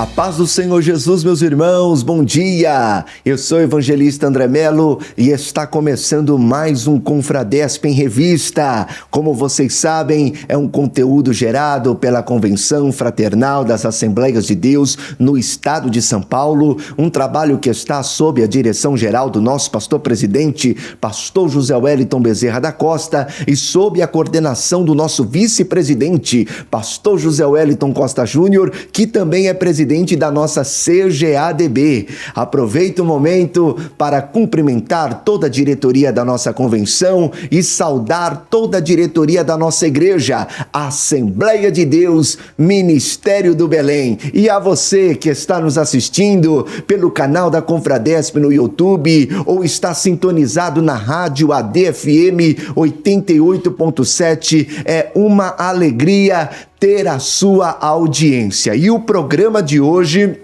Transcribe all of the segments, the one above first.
A paz do Senhor Jesus, meus irmãos, bom dia! Eu sou o evangelista André Melo e está começando mais um Confradesp em Revista. Como vocês sabem, é um conteúdo gerado pela Convenção Fraternal das Assembleias de Deus no estado de São Paulo, um trabalho que está sob a direção geral do nosso pastor-presidente, pastor José Wellington Bezerra da Costa, e sob a coordenação do nosso vice-presidente, pastor José Wellington Costa Júnior, que também é presidente da nossa CGADB. Aproveito o momento para cumprimentar toda a diretoria da nossa convenção e saudar toda a diretoria da nossa igreja, Assembleia de Deus, Ministério do Belém. E a você que está nos assistindo pelo canal da Confradesp no YouTube ou está sintonizado na rádio ADFM 88.7, é uma alegria ter a sua audiência. E o programa de hoje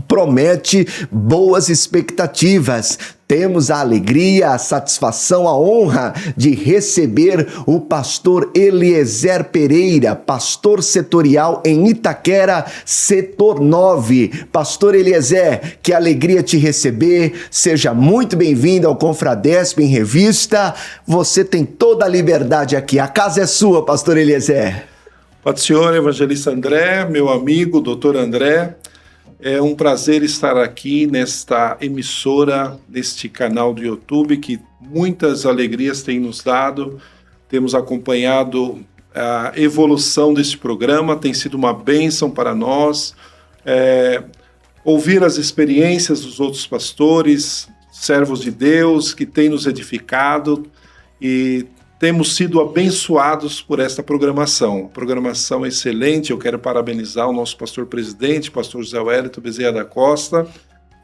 promete boas expectativas. Temos a alegria, a satisfação, a honra de receber o pastor Eliezer Pereira, pastor setorial em Itaquera, setor 9. Pastor Eliezer, que alegria te receber. Seja muito bem-vindo ao Confradesp em Revista. Você tem toda a liberdade aqui. A casa é sua, pastor Eliezer. Pai do Senhor, evangelista André, meu amigo, doutor André, é um prazer estar aqui nesta emissora, neste canal do YouTube, que muitas alegrias tem nos dado. Temos acompanhado a evolução deste programa, tem sido uma bênção para nós. Ouvir as experiências dos outros pastores, servos de Deus, que têm nos edificado, e temos sido abençoados por esta programação. Programação excelente. Eu quero parabenizar o nosso pastor-presidente, pastor José Wellington Bezerra da Costa,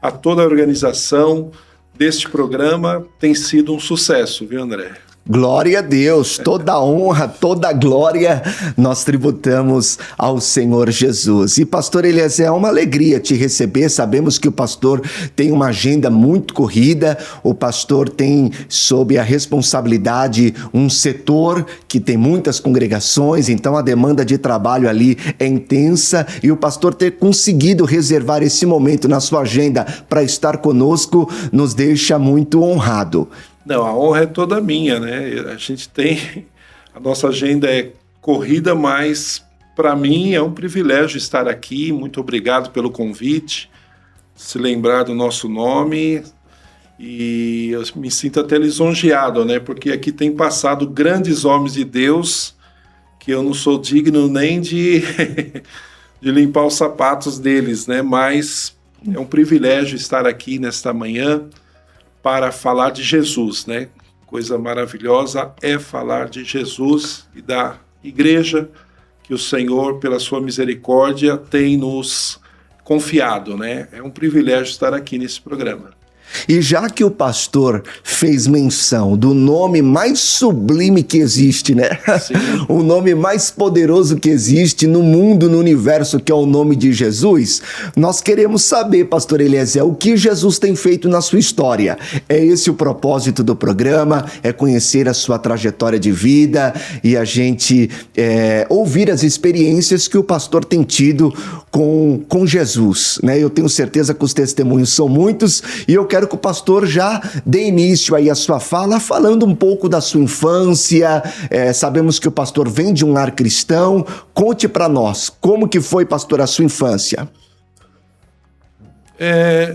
a toda a organização deste programa. Tem sido um sucesso, viu, André? Glória a Deus, toda a honra, toda a glória nós tributamos ao Senhor Jesus. E pastor Eliezer, é uma alegria te receber. Sabemos que o pastor tem uma agenda muito corrida, o pastor tem sob a responsabilidade um setor que tem muitas congregações, então a demanda de trabalho ali é intensa, e o pastor ter conseguido reservar esse momento na sua agenda para estar conosco nos deixa muito honrado. Não, a honra é toda minha, né? A nossa agenda é corrida, mas para mim é um privilégio estar aqui. Muito obrigado pelo convite, se lembrar do nosso nome, e eu me sinto até lisonjeado, né? Porque aqui tem passado grandes homens de Deus que eu não sou digno nem de limpar os sapatos deles, né? Mas é um privilégio estar aqui nesta manhã para falar de Jesus, né? Coisa maravilhosa é falar de Jesus e da igreja que o Senhor, pela sua misericórdia, tem nos confiado, né? É um privilégio estar aqui nesse programa. E já que o pastor fez menção do nome mais sublime que existe, né? Sim. O nome mais poderoso que existe no mundo, no universo, que é o nome de Jesus, nós queremos saber, pastor Eliezer, o que Jesus tem feito na sua história. É esse o propósito do programa, é conhecer a sua trajetória de vida e a gente ouvir as experiências que o pastor tem tido com Jesus, né? Eu tenho certeza que os testemunhos são muitos e eu quero que o pastor já dê início aí à sua fala, falando um pouco da sua infância. Sabemos que o pastor vem de um lar cristão. Conte para nós, como que foi, pastor, a sua infância?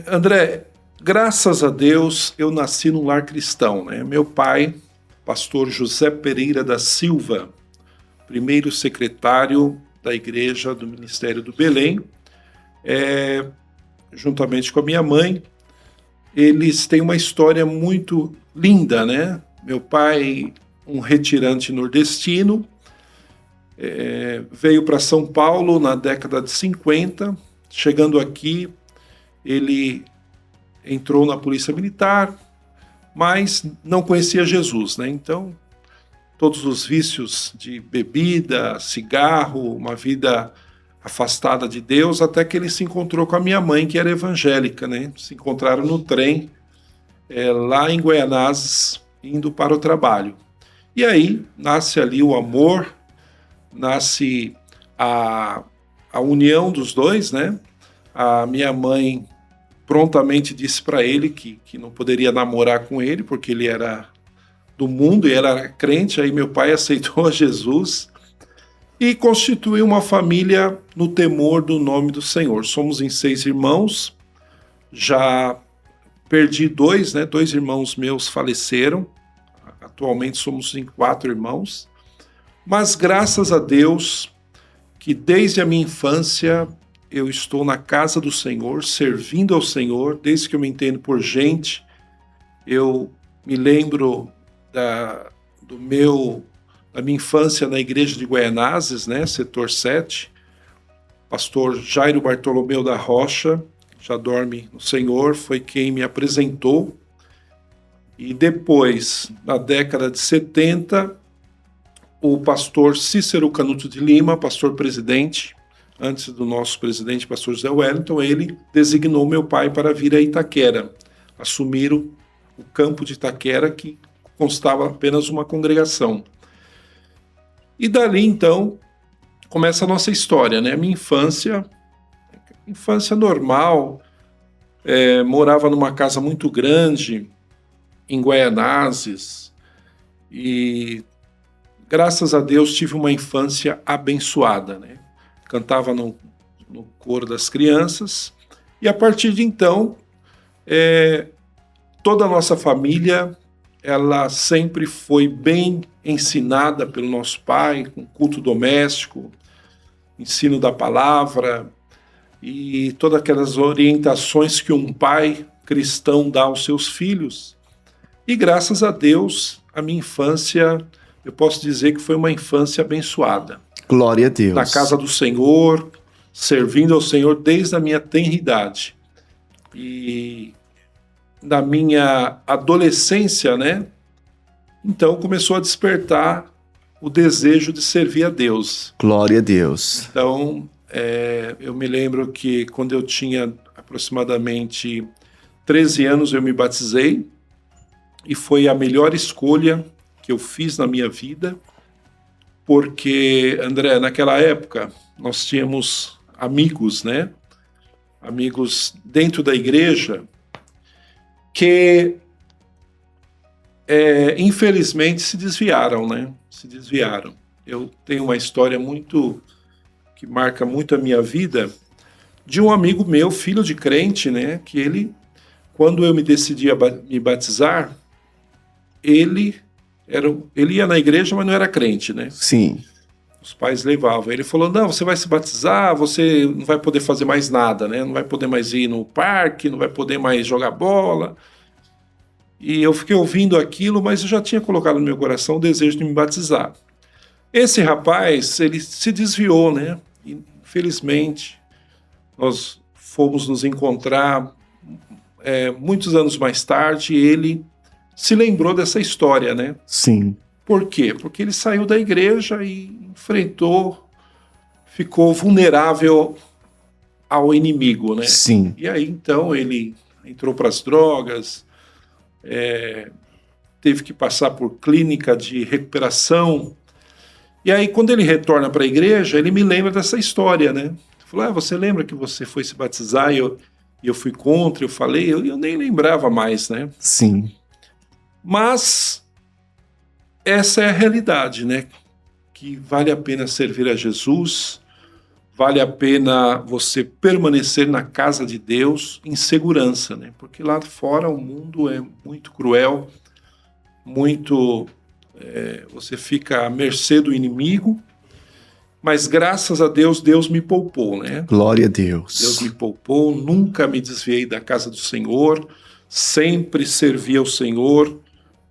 André, graças a Deus, eu nasci num lar cristão, né? Meu pai, pastor José Pereira da Silva, primeiro secretário da igreja do Ministério do Belém, juntamente com a minha mãe, eles têm uma história muito linda, né? Meu pai, um retirante nordestino, veio para São Paulo na década de 50. Chegando aqui, ele entrou na Polícia Militar, mas não conhecia Jesus, né? Então, todos os vícios de bebida, cigarro, uma vida afastada de Deus, até que ele se encontrou com a minha mãe, que era evangélica, né? Se encontraram no trem, lá em Guaianazes, indo para o trabalho. E aí nasce ali o amor, nasce a união dos dois, né? A minha mãe prontamente disse para ele que não poderia namorar com ele, porque ele era do mundo e ela era crente. Aí meu pai aceitou a Jesus e constituiu uma família no temor do nome do Senhor. Somos em 6 irmãos, já perdi 2, né? 2 irmãos meus faleceram, atualmente somos em 4 irmãos, mas graças a Deus que desde a minha infância eu estou na casa do Senhor, servindo ao Senhor, desde que eu me entendo por gente. Eu me lembro da minha infância na igreja de Guaianazes, né, setor 7, pastor Jairo Bartolomeu da Rocha, já dorme no Senhor, foi quem me apresentou. E depois, na década de 70, o pastor Cícero Canuto de Lima, pastor presidente, antes do nosso presidente, pastor José Wellington, ele designou meu pai para vir a Itaquera, assumir o campo de Itaquera, que constava apenas uma congregação. E dali, então, começa a nossa história, né? Minha infância normal, morava numa casa muito grande, em Guaianazes, e graças a Deus tive uma infância abençoada, né? Cantava no coro das crianças, e a partir de então, toda a nossa família, ela sempre foi bem ensinada pelo nosso pai, com culto doméstico, ensino da palavra, e todas aquelas orientações que um pai cristão dá aos seus filhos. E graças a Deus, a minha infância, eu posso dizer que foi uma infância abençoada. Glória a Deus. Na casa do Senhor, servindo ao Senhor desde a minha tenridade. E na minha adolescência, né? Então começou a despertar o desejo de servir a Deus. Glória a Deus. Então, eu me lembro que quando eu tinha aproximadamente 13 anos, eu me batizei. E foi a melhor escolha que eu fiz na minha vida. Porque, André, naquela época, nós tínhamos amigos, né? Amigos dentro da igreja que, infelizmente, se desviaram, né? Se desviaram. Eu tenho uma história que marca muito a minha vida, de um amigo meu, filho de crente, né? Que ele, quando eu me decidi a me batizar, ele ia na igreja, mas não era crente, né? Sim. Os pais levavam. Ele falou, não, você vai se batizar, você não vai poder fazer mais nada, né? Não vai poder mais ir no parque, não vai poder mais jogar bola. E eu fiquei ouvindo aquilo, mas eu já tinha colocado no meu coração o desejo de me batizar. Esse rapaz, ele se desviou, né? Infelizmente, nós fomos nos encontrar muitos anos mais tarde, e ele se lembrou dessa história, né? Sim. Por quê? Porque ele saiu da igreja e ficou vulnerável ao inimigo, né? Sim. E aí, então, ele entrou para as drogas, teve que passar por clínica de recuperação. E aí, quando ele retorna para a igreja, ele me lembra dessa história, né? Ele falou, você lembra que você foi se batizar e eu fui contra, eu falei, eu nem lembrava mais, né? Sim. Mas essa é a realidade, né? Que vale a pena servir a Jesus, vale a pena você permanecer na casa de Deus em segurança, né? Porque lá fora o mundo é muito cruel, você fica à mercê do inimigo, mas graças a Deus, Deus me poupou, né? Glória a Deus. Deus me poupou, nunca me desviei da casa do Senhor, sempre servi ao Senhor,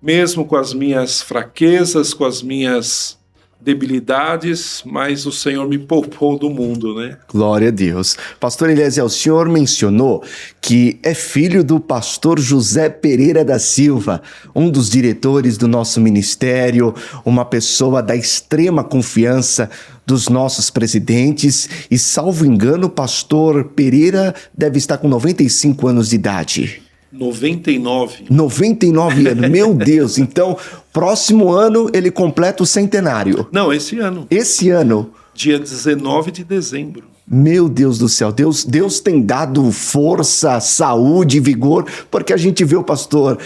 mesmo com as minhas fraquezas, com as minhas debilidades, mas o Senhor me poupou do mundo, né? Glória a Deus. Pastor Eliezer, o senhor mencionou que é filho do pastor José Pereira da Silva, um dos diretores do nosso ministério, uma pessoa da extrema confiança dos nossos presidentes, e salvo engano, o pastor Pereira deve estar com 95 anos de idade. 99. 99 anos, meu Deus. Então, próximo ano ele completa o centenário. Não, esse ano. Esse ano. Dia 19 de dezembro. Meu Deus do céu, Deus tem dado força, saúde, vigor, porque a gente vê o pastor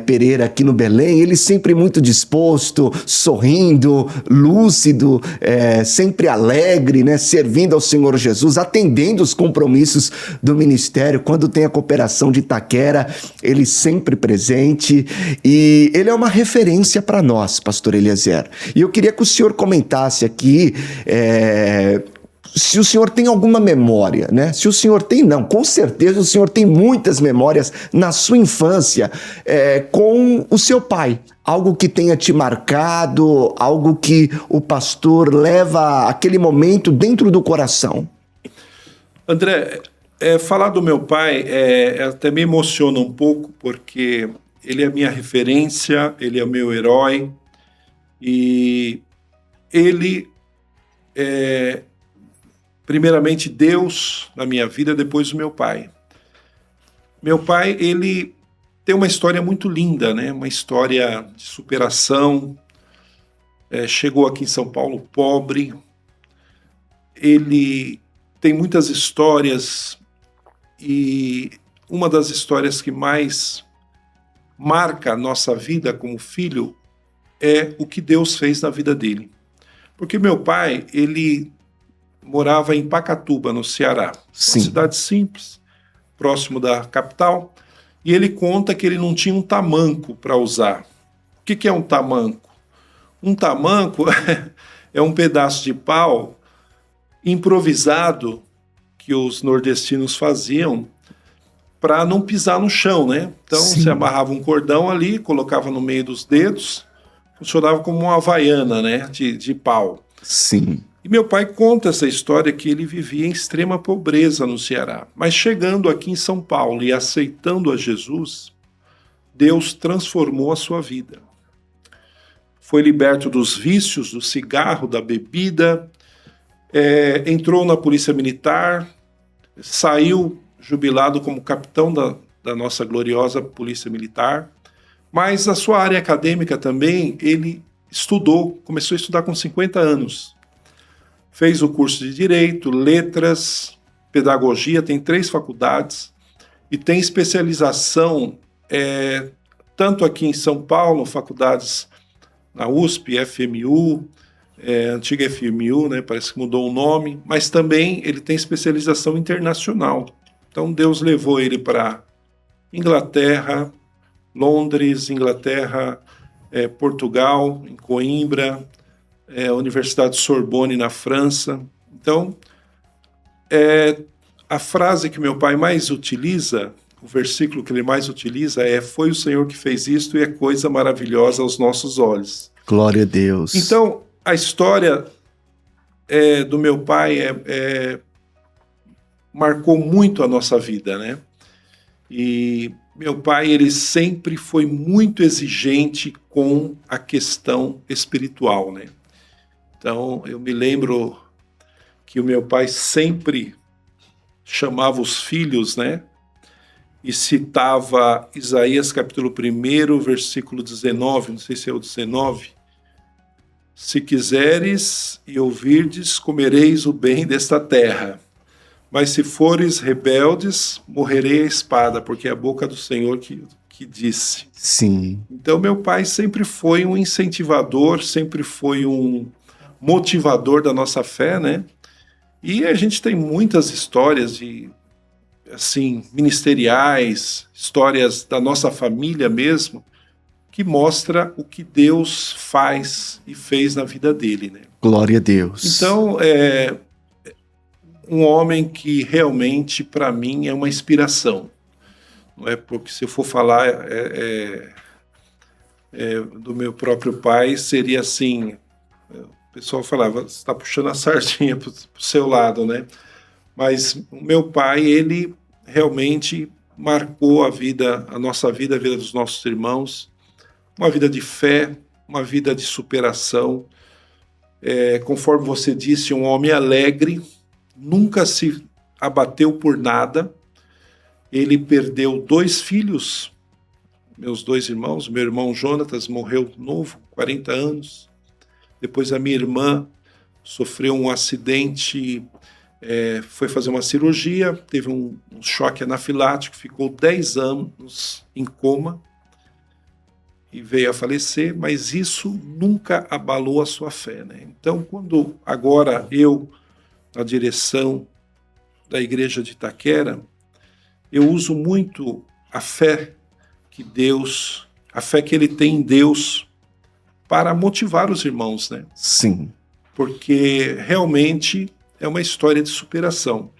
Pereira aqui no Belém, ele sempre muito disposto, sorrindo, lúcido, sempre alegre, né, servindo ao Senhor Jesus, atendendo os compromissos do ministério. Quando tem a cooperação de Itaquera, ele sempre presente, e ele é uma referência para nós, pastor Eliezer. E eu queria que o senhor comentasse aqui, se o senhor tem alguma memória, né? Se o senhor tem, não, com certeza o senhor tem muitas memórias na sua infância com o seu pai. Algo que tenha te marcado, algo que o pastor leva aquele momento dentro do coração. André, falar do meu pai até me emociona um pouco, porque ele é a minha referência, ele é o meu herói, e ele primeiramente Deus na minha vida, depois o meu pai. Meu pai, ele tem uma história muito linda, né? Uma história de superação. Chegou aqui em São Paulo pobre. Ele tem muitas histórias, e uma das histórias que mais marca a nossa vida como filho é o que Deus fez na vida dele. Porque meu pai, ele morava em Pacatuba, no Ceará. Sim. Uma cidade simples, próximo da capital. E ele conta que ele não tinha um tamanco para usar. O que é um tamanco? Um tamanco é um pedaço de pau improvisado que os nordestinos faziam para não pisar no chão, né? Então, Sim. Você amarrava um cordão ali, colocava no meio dos dedos, funcionava como uma havaiana, né? De pau. Sim. E meu pai conta essa história, que ele vivia em extrema pobreza no Ceará. Mas chegando aqui em São Paulo e aceitando a Jesus, Deus transformou a sua vida. Foi liberto dos vícios, do cigarro, da bebida, entrou na Polícia Militar, saiu jubilado como capitão da nossa gloriosa Polícia Militar. Mas a sua área acadêmica também, ele começou a estudar com 50 anos. Fez o curso de Direito, Letras, Pedagogia, tem 3 faculdades, e tem especialização tanto aqui em São Paulo, faculdades na USP, FMU, antiga FMU, né, parece que mudou o nome, mas também ele tem especialização internacional. Então Deus levou ele para Inglaterra, Londres, Inglaterra, Portugal, em Coimbra, Universidade Sorbonne na França. Então, a frase que meu pai mais utiliza, o versículo que ele mais utiliza foi o Senhor que fez isto, e é coisa maravilhosa aos nossos olhos. Glória a Deus. Então, a história do meu pai marcou muito a nossa vida, né? E meu pai, ele sempre foi muito exigente com a questão espiritual, né? Então, eu me lembro que o meu pai sempre chamava os filhos, né? E citava Isaías capítulo 1, versículo 19, não sei se é o 19. Se quiseres e ouvirdes, comereis o bem desta terra. Mas se fores rebeldes, morrerei a espada, porque é a boca do Senhor que disse. Sim. Então, meu pai sempre foi um incentivador, sempre foi um motivador da nossa fé, né? E a gente tem muitas histórias ministeriais, histórias da nossa família mesmo, que mostra o que Deus faz e fez na vida dele, né? Glória a Deus. Então, um homem que realmente, para mim, é uma inspiração. Não é porque, se eu for falar do meu próprio pai, seria assim... O pessoal falava, você está puxando a sardinha para o seu lado, né? Mas o meu pai, ele realmente marcou a nossa vida, a vida dos nossos irmãos, uma vida de fé, uma vida de superação. Conforme você disse, um homem alegre, nunca se abateu por nada. Ele perdeu 2 filhos, meus 2 irmãos. Meu irmão Jonatas morreu novo, 40 anos. Depois a minha irmã sofreu um acidente foi fazer uma cirurgia, teve um choque anafilático, ficou 10 anos em coma e veio a falecer, mas isso nunca abalou a sua fé, né? Então, quando agora eu, na direção da igreja de Itaquera, eu uso muito a fé a fé que ele tem em Deus para motivar os irmãos, né? Sim. Porque realmente é uma história de superação.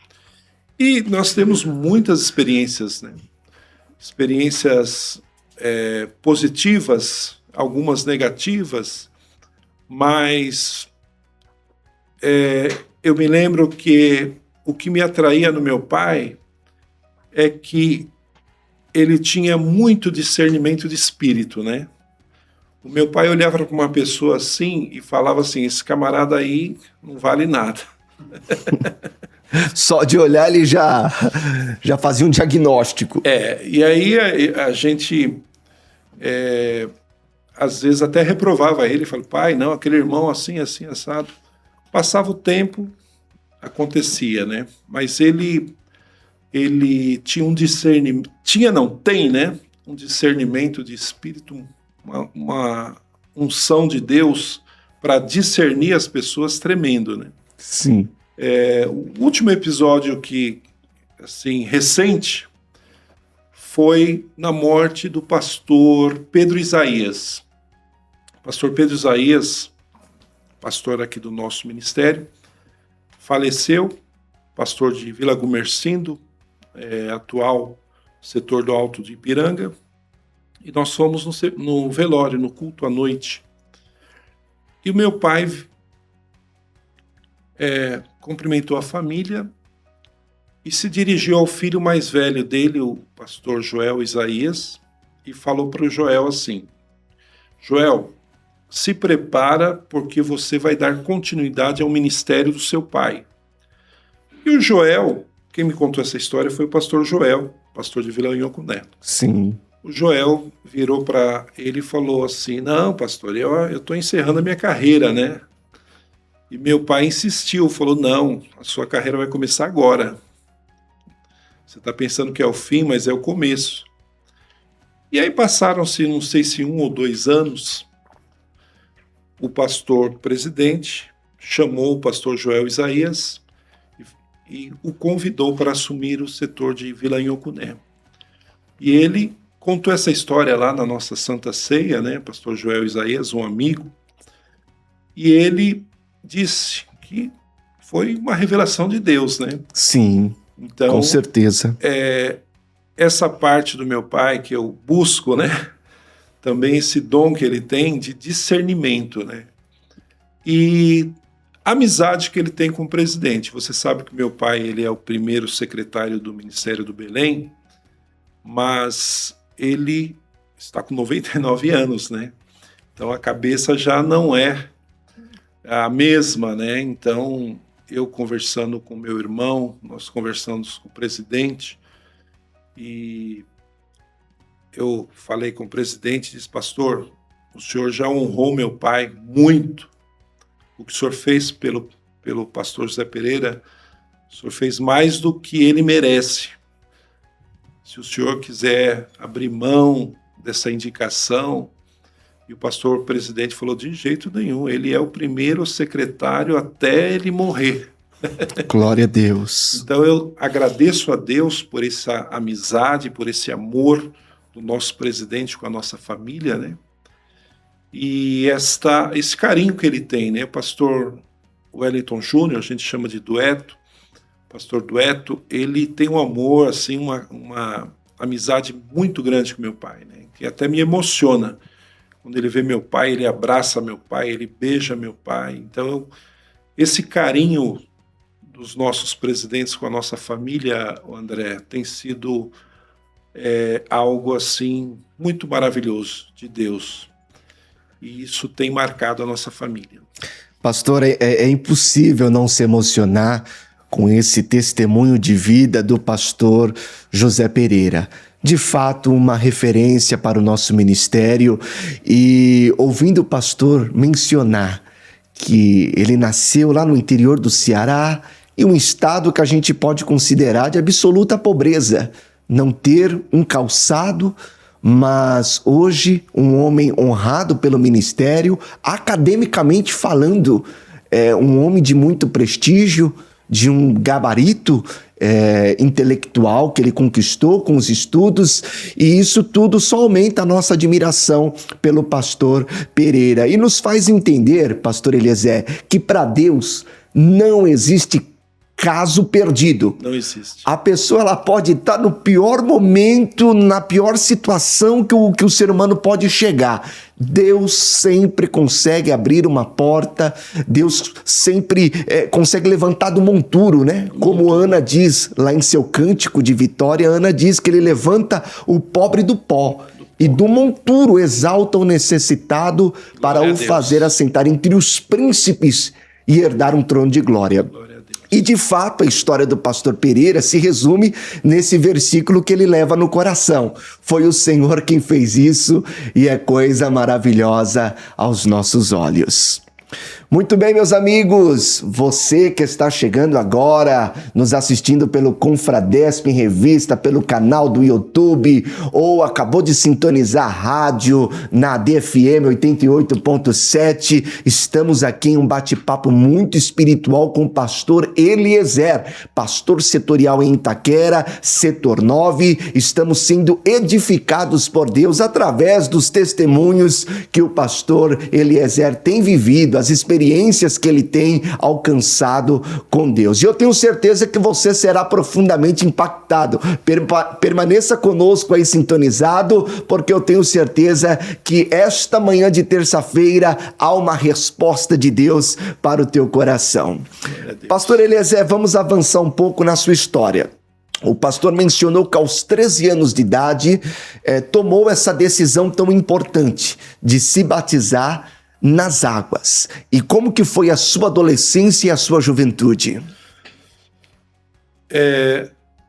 E nós temos muitas experiências, né? Experiências positivas, algumas negativas, mas eu me lembro que o que me atraía no meu pai é que ele tinha muito discernimento de espírito, né? O meu pai olhava para uma pessoa assim e falava assim, esse camarada aí não vale nada. Só de olhar ele já fazia um diagnóstico. E aí a gente às vezes até reprovava ele, falava, pai, não, aquele irmão assim, assim, assado. Passava o tempo, acontecia, né? Mas ele tinha um discernimento, tem, né? Um discernimento de espírito, uma unção de Deus para discernir as pessoas tremendo, né? Sim. O último episódio que, assim, recente, foi na morte do pastor Pedro Isaías. Pastor Pedro Isaías, pastor aqui do nosso ministério, faleceu, pastor de Vila Gumercindo, atual setor do Alto de Ipiranga, e nós fomos no velório, no culto à noite. E o meu pai cumprimentou a família e se dirigiu ao filho mais velho dele, o pastor Joel Isaías, e falou para o Joel assim, Joel, se prepara porque você vai dar continuidade ao ministério do seu pai. E o Joel, quem me contou essa história foi o pastor Joel, pastor de Vila Nhocuné. Sim. O Joel virou para ele e falou assim, não, pastor, eu estou encerrando a minha carreira, né? E meu pai insistiu, falou, não, a sua carreira vai começar agora. Você está pensando que é o fim, mas é o começo. E aí passaram-se, não sei se 1 ou 2 anos, o pastor presidente chamou o pastor Joel Isaías e o convidou para assumir o setor de Vila Nhocuné. E ele contou essa história lá na nossa Santa Ceia, né, pastor Joel Isaías, um amigo, e ele disse que foi uma revelação de Deus, né? Sim, então, com certeza. Essa parte do meu pai que eu busco, né? Também esse dom que ele tem de discernimento, né? E a amizade que ele tem com o presidente. Você sabe que meu pai ele é o primeiro secretário do Ministério do Belém, mas ele está com 99 anos, né? Então a cabeça já não é a mesma, né? Então eu conversando com meu irmão, nós conversamos com o presidente e eu falei com o presidente e disse, pastor, o senhor já honrou meu pai muito. O que o senhor fez pelo pastor José Pereira, o senhor fez mais do que ele merece. Se o senhor quiser abrir mão dessa indicação, e o pastor presidente falou, de jeito nenhum, ele é o primeiro secretário até ele morrer. Glória a Deus. Então eu agradeço a Deus por essa amizade, por esse amor do nosso presidente com a nossa família, né? E esse carinho que ele tem, né? O pastor Wellington Júnior, a gente chama de Dueto, pastor Dueto, ele tem um amor, assim, uma amizade muito grande com meu pai, né? Que até me emociona. Quando ele vê meu pai, ele abraça meu pai, ele beija meu pai. Então, esse carinho dos nossos presidentes com a nossa família, André, tem sido algo assim muito maravilhoso de Deus. E isso tem marcado a nossa família. Pastor, é impossível não se emocionar com esse testemunho de vida do pastor José Pereira. De fato, uma referência para o nosso ministério. E ouvindo o pastor mencionar que ele nasceu lá no interior do Ceará, e um estado que a gente pode considerar de absoluta pobreza. Não ter um calçado, mas hoje um homem honrado pelo ministério, academicamente falando, um homem de muito prestígio, de um gabarito intelectual que ele conquistou com os estudos, e isso tudo só aumenta a nossa admiração pelo pastor Pereira e nos faz entender, pastor Eliezer, que para Deus não existe caso perdido. Não existe. A pessoa ela pode estar no pior momento, na pior situação que o ser humano pode chegar. Deus sempre consegue abrir uma porta, Deus sempre consegue levantar do monturo, né? Como Ana diz lá em seu cântico de vitória, Ana diz que ele levanta o pobre do pó. E do monturo exalta o necessitado para o fazer assentar entre os príncipes e herdar um trono de glória. E de fato a história do pastor Pereira se resume nesse versículo que ele leva no coração. Foi o Senhor quem fez isso e é coisa maravilhosa aos nossos olhos. Muito bem, meus amigos, você que está chegando agora, nos assistindo pelo Confradesp em Revista, pelo canal do YouTube, ou acabou de sintonizar a rádio na DFM 88.7, estamos aqui em um bate-papo muito espiritual com o pastor Eliezer, pastor setorial em Itaquera, setor 9, estamos sendo edificados por Deus através dos testemunhos que o pastor Eliezer tem vivido, as experiências que ele tem alcançado com Deus. E eu tenho certeza que você será profundamente impactado. Permaneça conosco aí sintonizado, porque eu tenho certeza que esta manhã de terça-feira há uma resposta de Deus para o teu coração. Pastor Eliezer, vamos avançar um pouco na sua história. O pastor mencionou que aos 13 anos de idade tomou essa decisão tão importante de se batizar nas águas. E como que foi a sua adolescência e a sua juventude?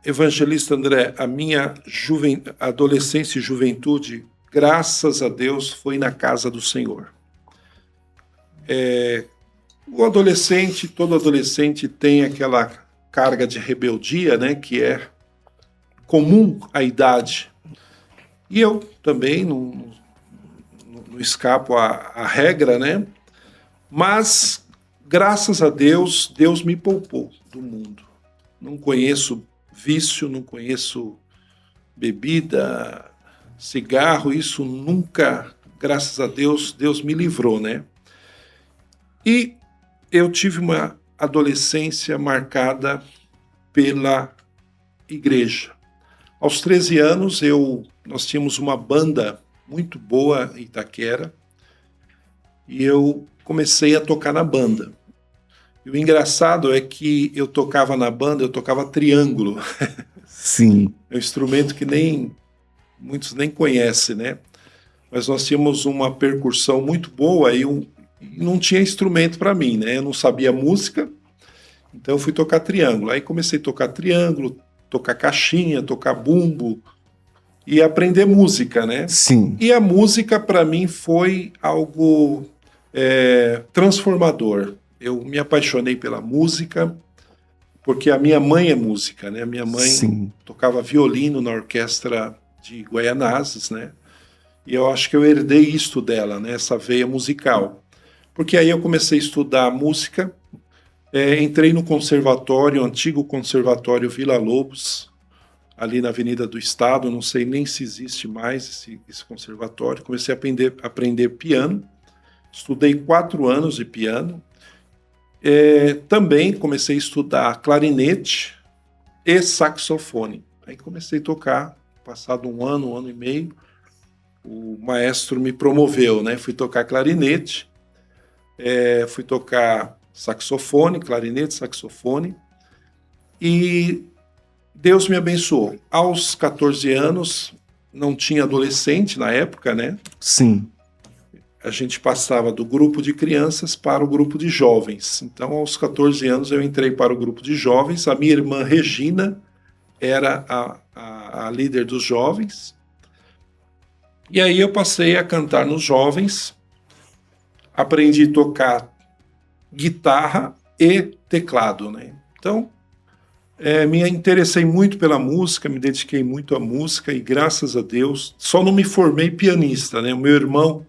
Evangelista André, a minha adolescência e juventude, graças a Deus, foi na casa do Senhor. Todo adolescente tem aquela carga de rebeldia, né, que é comum à idade. E eu também não escapo à regra, né? Mas, graças a Deus, Deus me poupou do mundo. Não conheço vício, não conheço bebida, cigarro, isso nunca, graças a Deus, Deus me livrou, né? E eu tive uma adolescência marcada pela igreja. Aos 13 anos, nós tínhamos uma banda muito boa em Itaquera, e eu comecei a tocar na banda. E o engraçado é que eu tocava na banda, eu tocava triângulo. Sim. É um instrumento que muitos nem conhecem, né? Mas nós tínhamos uma percussão muito boa e não tinha instrumento para mim, né? Eu não sabia música, então eu fui tocar triângulo. Aí comecei a tocar triângulo, tocar caixinha, tocar bumbo, e aprender música, né? Sim. E a música, para mim, foi algo transformador. Eu me apaixonei pela música, porque a minha mãe é música, né? A minha mãe tocava violino na orquestra de Guaianazes, né? E eu acho que eu herdei isso dela, né? Essa veia musical. Porque aí eu comecei a estudar música, entrei no conservatório, antigo conservatório Vila Lobos, ali na Avenida do Estado, não sei nem se existe mais esse conservatório. Comecei a aprender piano, estudei 4 anos de piano. Também comecei a estudar clarinete e saxofone. Aí comecei a tocar, passado um ano e meio, o maestro me promoveu, né? Fui tocar clarinete, fui tocar saxofone, clarinete, saxofone, e Deus me abençoou. Aos 14 anos, não tinha adolescente na época, né? Sim. A gente passava do grupo de crianças para o grupo de jovens. Então, aos 14 anos, eu entrei para o grupo de jovens. A minha irmã Regina era a líder dos jovens. E aí eu passei a cantar nos jovens. Aprendi a tocar guitarra e teclado, né? Então, me interessei muito pela música, me dediquei muito à música e, graças a Deus, só não me formei pianista, né? O meu irmão,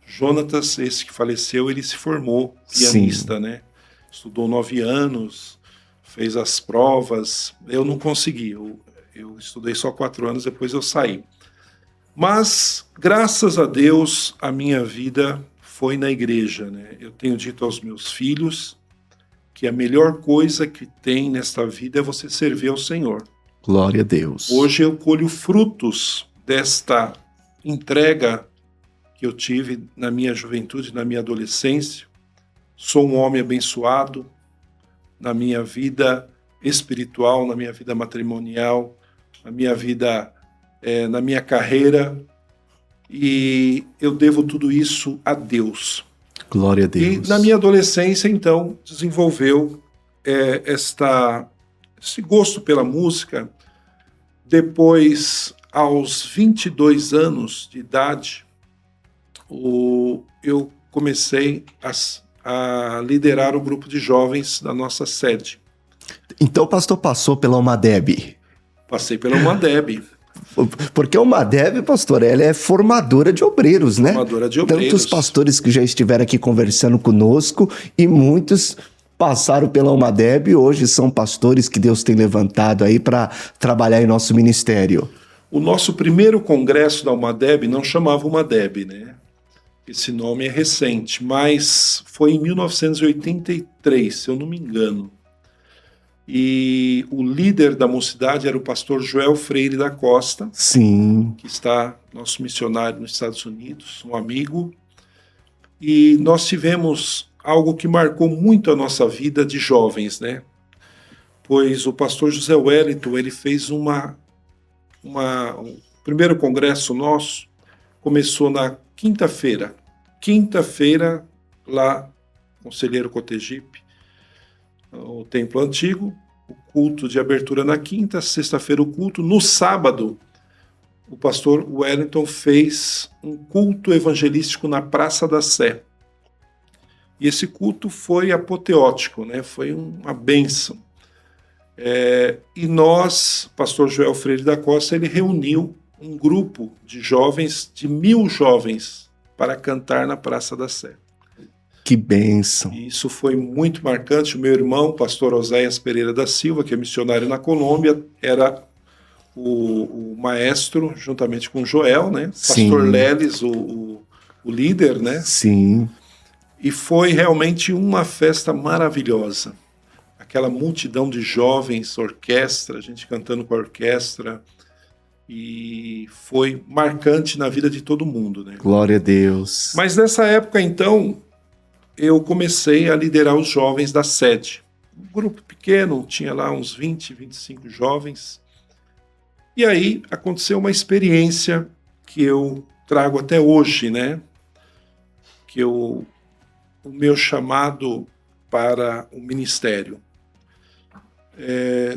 Jonatas, esse que faleceu, ele se formou pianista, Sim. né? Estudou 9 anos, fez as provas. Eu não consegui, eu estudei só 4 anos, depois eu saí. Mas, graças a Deus, a minha vida foi na igreja, né? Eu tenho dito aos meus filhos que a melhor coisa que tem nesta vida é você servir ao Senhor. Glória a Deus. Hoje eu colho frutos desta entrega que eu tive na minha juventude, na minha adolescência. Sou um homem abençoado na minha vida espiritual, na minha vida matrimonial, na minha vida, na minha carreira. E eu devo tudo isso a Deus. Glória a Deus. E na minha adolescência, então, desenvolveu esse gosto pela música. Depois, aos 22 anos de idade, eu comecei a liderar o grupo de jovens da nossa sede. Então o pastor passou pela Umadeb. Passei pela Umadeb. Porque a Umadeb, pastor, ela é formadora de obreiros, né? Formadora de obreiros. Tantos pastores que já estiveram aqui conversando conosco e muitos passaram pela Umadeb e hoje são pastores que Deus tem levantado aí para trabalhar em nosso ministério. O nosso primeiro congresso da Umadeb não chamava Umadeb, né? Esse nome é recente, mas foi em 1983, se eu não me engano. E o líder da mocidade era o pastor Joel Freire da Costa. Sim. Que está, nosso missionário nos Estados Unidos, um amigo. E nós tivemos algo que marcou muito a nossa vida de jovens, né? Pois o pastor José Wellington, ele fez o primeiro congresso nosso, começou na quinta-feira. Quinta-feira, lá, Conselheiro Cotegipe, o Templo Antigo, o culto de abertura na quinta, sexta-feira o culto. No sábado, o pastor Wellington fez um culto evangelístico na Praça da Sé. E esse culto foi apoteótico, né? Foi uma bênção. E nós, pastor Joel Freire da Costa, ele reuniu um grupo de jovens, de 1000 jovens, para cantar na Praça da Sé. Que bênção. E isso foi muito marcante. O meu irmão, pastor Oséias Pereira da Silva, que é missionário na Colômbia, era o maestro, juntamente com Joel, né? Sim. Pastor Leles, o líder, né? Sim. E foi realmente uma festa maravilhosa. Aquela multidão de jovens, orquestra, a gente cantando com a orquestra. E foi marcante na vida de todo mundo, né? Glória a Deus. Mas nessa época, então, eu comecei a liderar os jovens da sede. Um grupo pequeno, tinha lá uns 20, 25 jovens. E aí aconteceu uma experiência que eu trago até hoje, né? Que o meu chamado para o ministério.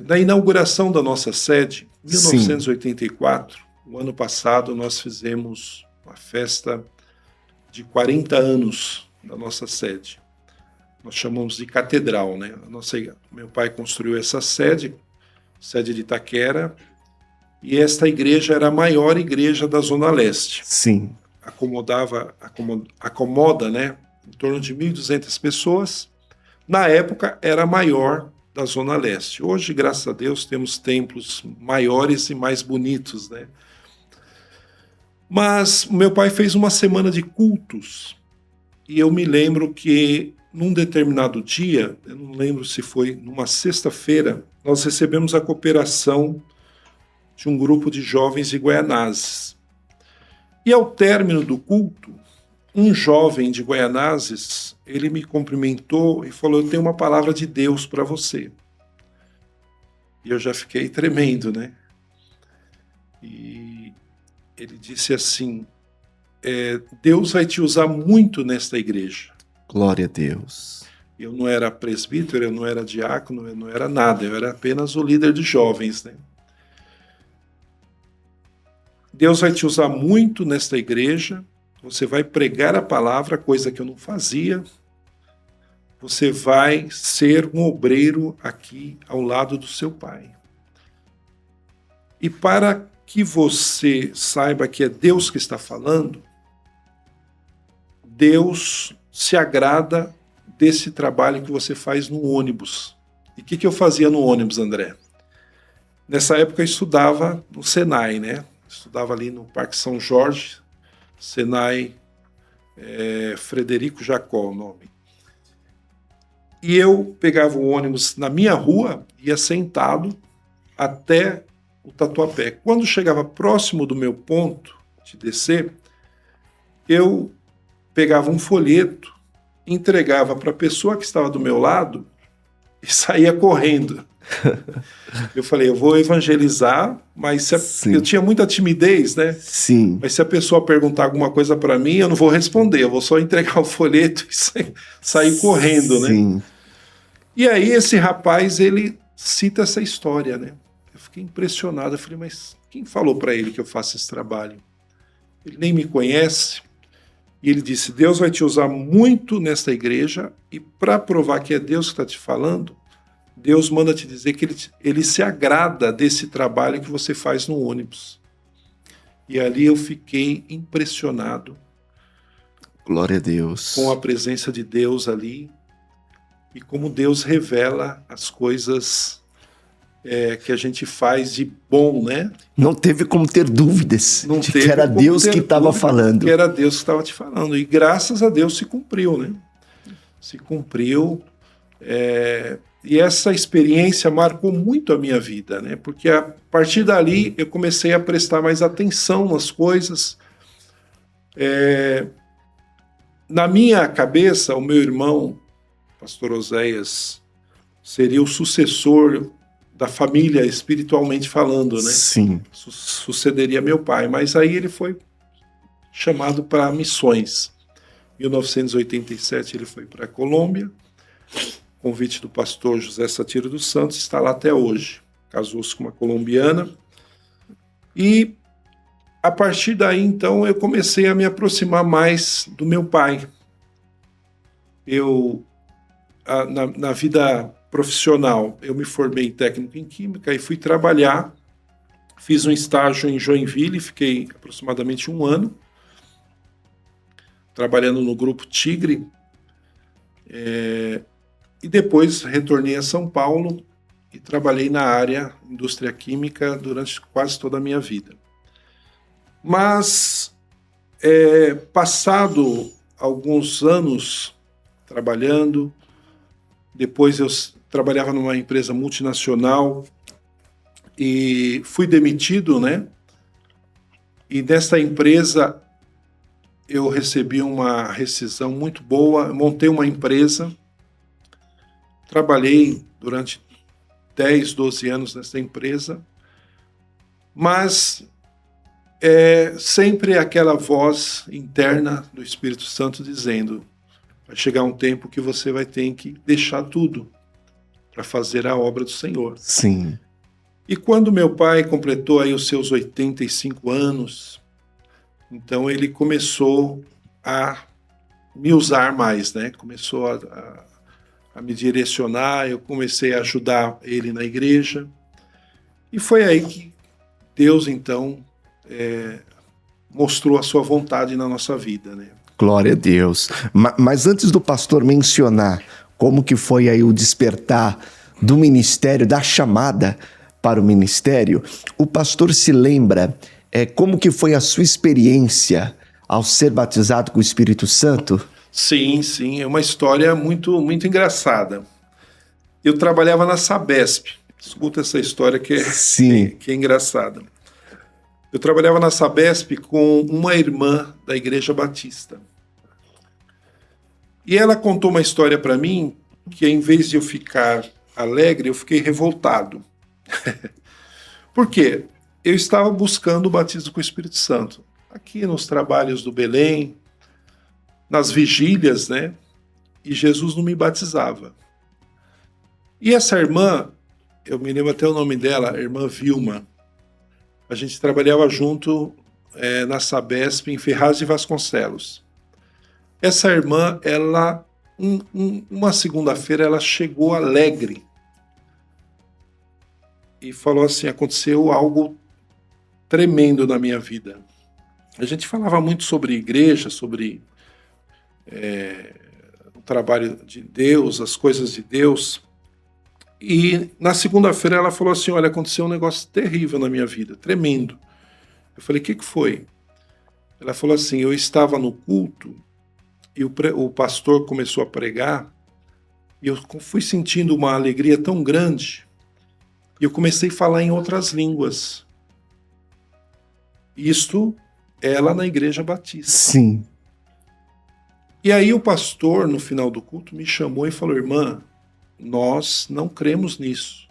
Na inauguração da nossa sede, em 1984, o ano passado, nós fizemos uma festa de 40 anos da nossa sede. Nós chamamos de catedral, né? Meu pai construiu essa sede de Itaquera, e esta igreja era a maior igreja da Zona Leste. Sim. Acomoda, né, em torno de 1.200 pessoas. Na época, era a maior da Zona Leste. Hoje, graças a Deus, temos templos maiores e mais bonitos, né? Mas meu pai fez uma semana de cultos, e eu me lembro que num determinado dia, eu não lembro se foi numa sexta-feira, nós recebemos a cooperação de um grupo de jovens de Guaianazes. E ao término do culto, um jovem de Guaianazes, ele me cumprimentou e falou: eu tenho uma palavra de Deus para você. E eu já fiquei tremendo, né? E ele disse assim: Deus vai te usar muito nesta igreja. Glória a Deus. Eu não era presbítero, eu não era diácono, eu não era nada, eu era apenas o líder de jovens, né? Deus vai te usar muito nesta igreja, você vai pregar a palavra, coisa que eu não fazia. você vai ser um obreiro aqui ao lado do seu pai. E para que você saiba que é Deus que está falando, Deus se agrada desse trabalho que você faz no ônibus. E o que eu fazia no ônibus, André? Nessa época eu estudava no Senai, né? Estudava ali no Parque São Jorge, Senai Frederico Jacó, o nome. E eu pegava o ônibus na minha rua, ia sentado até o Tatuapé. Quando chegava próximo do meu ponto de descer, eu pegava um folheto, entregava para a pessoa que estava do meu lado e saía correndo. Eu falei, eu vou evangelizar, mas eu tinha muita timidez, né? Sim. Mas se a pessoa perguntar alguma coisa para mim, eu não vou responder, eu vou só entregar o folheto e sair correndo, Sim. né? E aí esse rapaz, ele cita essa história, né? Eu fiquei impressionado, eu falei, mas quem falou para ele que eu faço esse trabalho? Ele nem me conhece. E ele disse, Deus vai te usar muito nesta igreja e para provar que é Deus que está te falando, Deus manda te dizer que ele se agrada desse trabalho que você faz no ônibus. E ali eu fiquei impressionado. Glória a Deus. Com a presença de Deus ali e como Deus revela as coisas que a gente faz de bom, né? Não teve como ter dúvidas de que era Deus que estava falando. Que era Deus que estava te falando. E graças a Deus se cumpriu, né? Se cumpriu. E essa experiência marcou muito a minha vida, né? Porque a partir dali eu comecei a prestar mais atenção nas coisas. Na minha cabeça, o meu irmão, pastor Oséias, seria o sucessor da família espiritualmente falando, né? Sim. Sucederia meu pai, mas aí ele foi chamado para missões. Em 1987 ele foi para a Colômbia, convite do pastor José Satiro dos Santos, está lá até hoje. Casou-se com uma colombiana. E a partir daí, então, eu comecei a me aproximar mais do meu pai. Na vida profissional, eu me formei técnico em Química e fui trabalhar. Fiz um estágio em Joinville, fiquei aproximadamente 1 ano, trabalhando no Grupo Tigre. E depois retornei a São Paulo e trabalhei na área indústria química durante quase toda a minha vida. Mas, passado alguns anos trabalhando, depois eu trabalhava numa empresa multinacional e fui demitido, né? E dessa empresa eu recebi uma rescisão muito boa, montei uma empresa, trabalhei durante 10, 12 anos nessa empresa, mas sempre aquela voz interna do Espírito Santo dizendo, vai chegar um tempo que você vai ter que deixar tudo para fazer a obra do Senhor. Sim. E quando meu pai completou aí os seus 85 anos, então ele começou a me usar mais, né? Começou a me direcionar, eu comecei a ajudar ele na igreja. E foi aí que Deus, então, mostrou a sua vontade na nossa vida, né? Glória a Deus. Mas antes do pastor mencionar como que foi aí o despertar do ministério, da chamada para o ministério, o pastor se lembra como que foi a sua experiência ao ser batizado com o Espírito Santo? Sim, sim, é uma história muito, muito engraçada. Eu trabalhava na Sabesp, escuta essa história que é engraçada. Eu trabalhava na Sabesp com uma irmã da Igreja Batista. E ela contou uma história para mim que, em vez de eu ficar alegre, eu fiquei revoltado. Por quê? Eu estava buscando o batismo com o Espírito Santo. Aqui nos trabalhos do Belém, nas vigílias, né? E Jesus não me batizava. E essa irmã, eu me lembro até o nome dela, a irmã Vilma. A gente trabalhava junto na Sabesp, em Ferraz de Vasconcelos. Essa irmã, ela uma segunda-feira ela chegou alegre e falou assim: aconteceu algo tremendo na minha vida. A gente falava muito sobre igreja, sobre o trabalho de Deus, as coisas de Deus. E na segunda-feira ela falou assim: olha, aconteceu um negócio terrível na minha vida, tremendo. Eu falei: o que foi? Ela falou assim: eu estava no culto e o pastor começou a pregar e eu fui sentindo uma alegria tão grande e eu comecei a falar em outras línguas. Isto ela na Igreja Batista. Sim. E aí o pastor, no final do culto, me chamou e falou: irmã, nós não cremos nisso.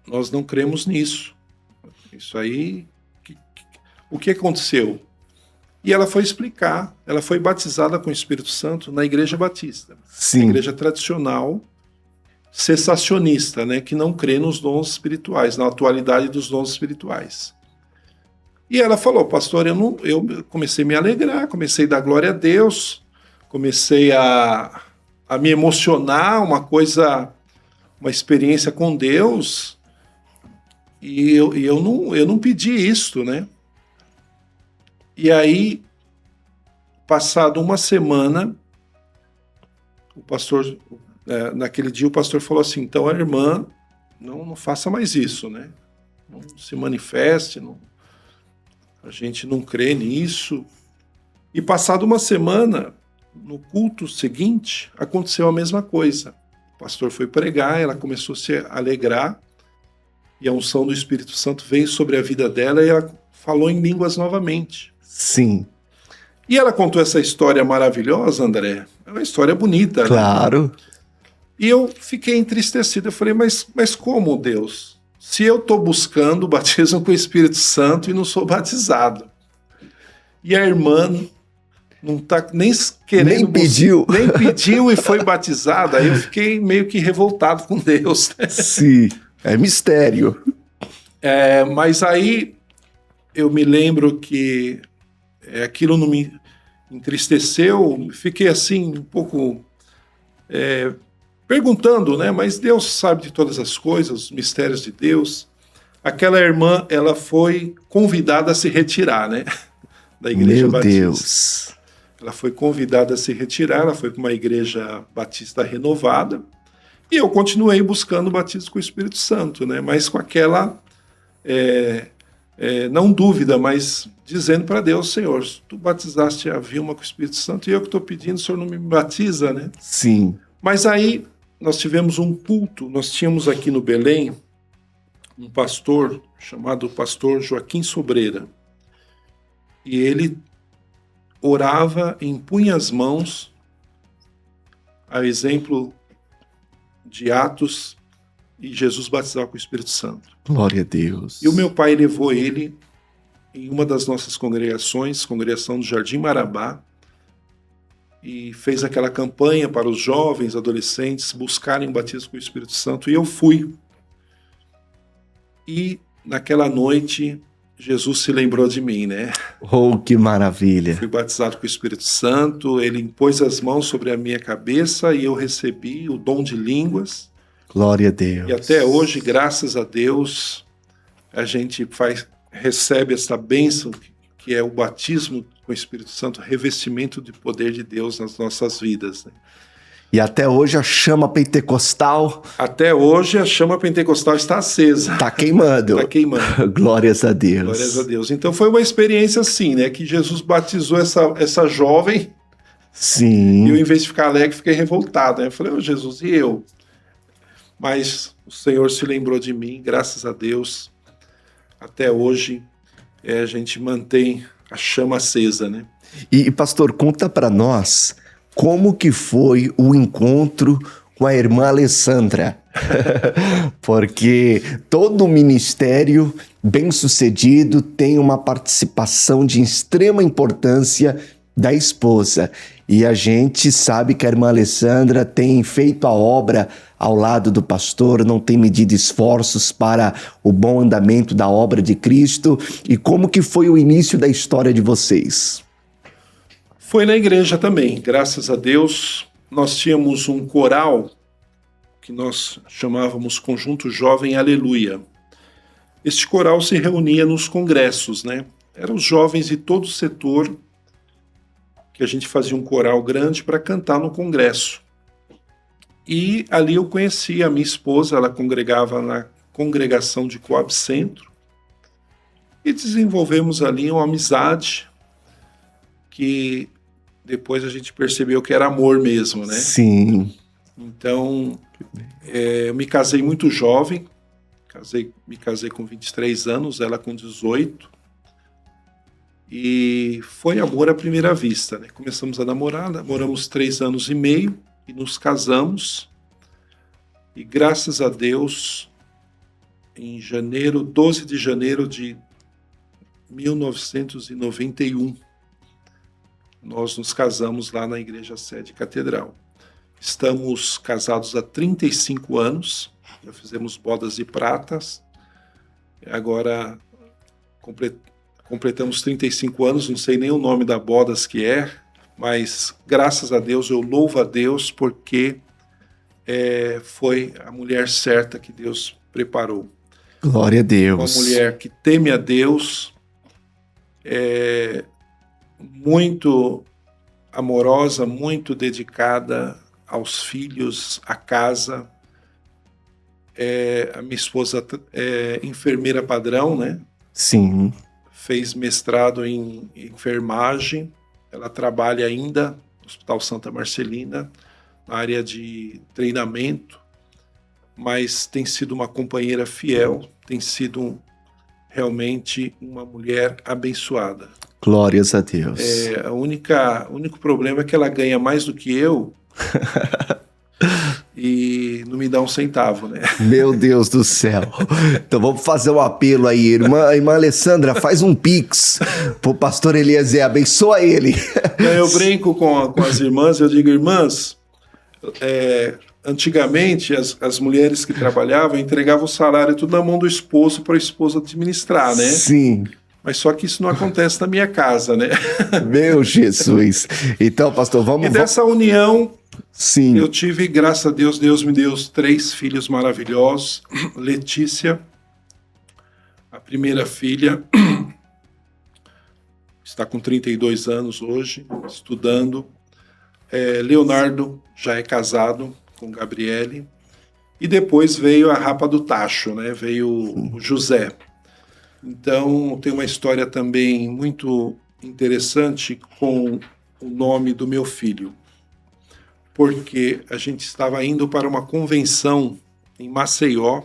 Nós não cremos nisso. Isso aí, o que aconteceu? E ela foi explicar, ela foi batizada com o Espírito Santo na Igreja Batista. Sim. A igreja tradicional, cessacionista, né, que não crê nos dons espirituais, na atualidade dos dons espirituais. E ela falou: pastor, eu comecei a me alegrar, comecei a dar glória a Deus, comecei a me emocionar, uma experiência com Deus, e eu não pedi isso, né? E aí, passado uma semana, o pastor, naquele dia o pastor falou assim: então a irmã não faça mais isso, né? Não se manifeste, a gente não crê nisso. E passado uma semana, no culto seguinte, aconteceu a mesma coisa. O pastor foi pregar, ela começou a se alegrar, e a unção do Espírito Santo veio sobre a vida dela e ela falou em línguas novamente. Sim. E ela contou essa história maravilhosa, André. É uma história bonita, claro. Né? E eu fiquei entristecido. Eu falei: mas como, Deus? Se eu estou buscando o batismo com o Espírito Santo e não sou batizado. E a irmã não está nem querendo... Nem pediu e foi batizada. Aí eu fiquei meio que revoltado com Deus. Né? Sim, é mistério. Mas aí eu me lembro que aquilo não me entristeceu. Fiquei assim um pouco... perguntando, né? Mas Deus sabe de todas as coisas, os mistérios de Deus. Aquela irmã, ela foi convidada a se retirar, né? Da Igreja Batista. Meu Deus! Ela foi convidada a se retirar, ela foi para uma Igreja Batista renovada, e eu continuei buscando o batismo com o Espírito Santo, né? Mas com aquela, não dúvida, mas dizendo para Deus: Senhor, tu batizaste a Vilma com o Espírito Santo, e eu que estou pedindo, o Senhor não me batiza, né? Sim. Mas aí nós tivemos um culto, nós tínhamos aqui no Belém um pastor chamado pastor Joaquim Sobreira. E ele orava e impunha as mãos, a exemplo de Atos, e Jesus batizava com o Espírito Santo. Glória a Deus. E o meu pai levou ele em uma das nossas congregações, congregação do Jardim Marabá, e fez aquela campanha para os jovens, adolescentes, buscarem o batismo com o Espírito Santo, e eu fui. E naquela noite, Jesus se lembrou de mim, né? Oh, que maravilha! Fui batizado com o Espírito Santo, ele impôs as mãos sobre a minha cabeça e eu recebi o dom de línguas. Glória a Deus! E até hoje, graças a Deus, a gente recebe essa bênção que é o batismo com o Espírito Santo, revestimento de poder de Deus nas nossas vidas. Né? E até hoje a chama pentecostal... Até hoje a chama pentecostal está acesa. Está queimando. Está queimando. Glórias a Deus. Glórias a Deus. Então foi uma experiência assim, né? Que Jesus batizou essa jovem. Sim. E eu, em vez de ficar alegre, fiquei revoltado. Né? Eu falei: Jesus, e eu? Mas o Senhor se lembrou de mim, graças a Deus. Até hoje a gente mantém a chama acesa, né? E pastor, conta para nós como que foi o encontro com a irmã Alessandra. Porque todo ministério bem-sucedido tem uma participação de extrema importância da esposa. E a gente sabe que a irmã Alessandra tem feito a obra ao lado do pastor, não tem medido esforços para o bom andamento da obra de Cristo. E como que foi o início da história de vocês? Foi na igreja também, graças a Deus. Nós tínhamos um coral que nós chamávamos Conjunto Jovem Aleluia. Este coral se reunia nos congressos, né? Eram os jovens de todo o setor que a gente fazia um coral grande para cantar no congresso. E ali eu conheci a minha esposa, ela congregava na congregação de Coab Centro, e desenvolvemos ali uma amizade que depois a gente percebeu que era amor mesmo, né? Sim. Então, eu me casei muito jovem, me casei com 23 anos, ela com 18, e foi amor à primeira vista, né? Começamos a namorar, namoramos 3 anos e meio e nos casamos, e graças a Deus, em 12 de janeiro de 1991, nós nos casamos lá na Igreja Sede Catedral. Estamos casados há 35 anos, já fizemos bodas de pratas, agora completamos 35 anos, não sei nem o nome da bodas que é, mas graças a Deus, eu louvo a Deus porque foi a mulher certa que Deus preparou. Glória a Deus. Uma mulher que teme a Deus, muito amorosa, muito dedicada aos filhos, à casa. A minha esposa é enfermeira padrão, né? Sim. Fez mestrado em enfermagem. Ela trabalha ainda no Hospital Santa Marcelina, na área de treinamento, mas tem sido uma companheira fiel, tem sido realmente uma mulher abençoada. Glórias a Deus. O único problema é que ela ganha mais do que eu e não me dá um centavo, né? Meu Deus do céu. Então vamos fazer um apelo aí, irmã Alessandra, faz um pix pro pastor Eliezer, abençoa ele. Eu brinco com as irmãs, eu digo, irmãs, antigamente as mulheres que trabalhavam entregavam o salário tudo na mão do esposo para o esposo administrar, né? Sim. Mas só que isso não acontece na minha casa, né? Meu Jesus. Então, pastor, vamos... E dessa união, sim, eu tive, graças a Deus, Deus me deu 3 filhos maravilhosos. Letícia, a primeira filha, está com 32 anos hoje, estudando. Leonardo já é casado com Gabriele. E depois veio a Rapa do Tacho, né? Veio o José. Então, tem uma história também muito interessante com o nome do meu filho. Porque a gente estava indo para uma convenção em Maceió.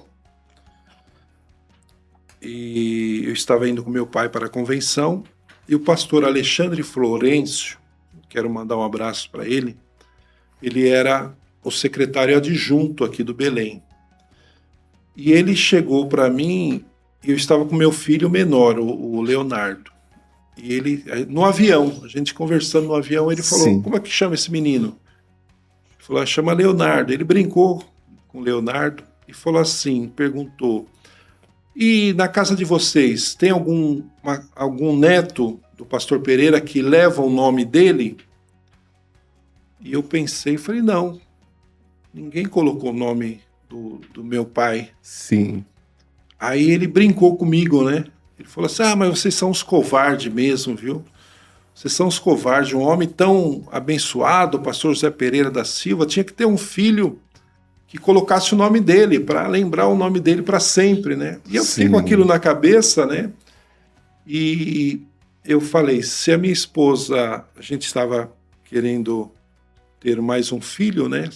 E eu estava indo com meu pai para a convenção. E o pastor Alexandre Florencio, quero mandar um abraço para ele, ele era o secretário adjunto aqui do Belém. E ele chegou para mim... Eu estava com meu filho menor, o Leonardo. E ele, no avião, a gente conversando no avião, ele falou, sim, como é que chama esse menino? Ele falou, chama Leonardo. Ele brincou com o Leonardo e falou assim, perguntou, e na casa de vocês, tem algum neto do pastor Pereira que leva o nome dele? E eu pensei, falei, não, ninguém colocou o nome do meu pai. Sim. Aí ele brincou comigo, né? Ele falou assim, mas vocês são uns covardes mesmo, viu? Vocês são uns covardes. Um homem tão abençoado, o pastor José Pereira da Silva, tinha que ter um filho que colocasse o nome dele, para lembrar o nome dele para sempre, né? E eu fiquei com aquilo na cabeça, né? E eu falei, se a minha esposa, a gente estava querendo ter mais um filho, né?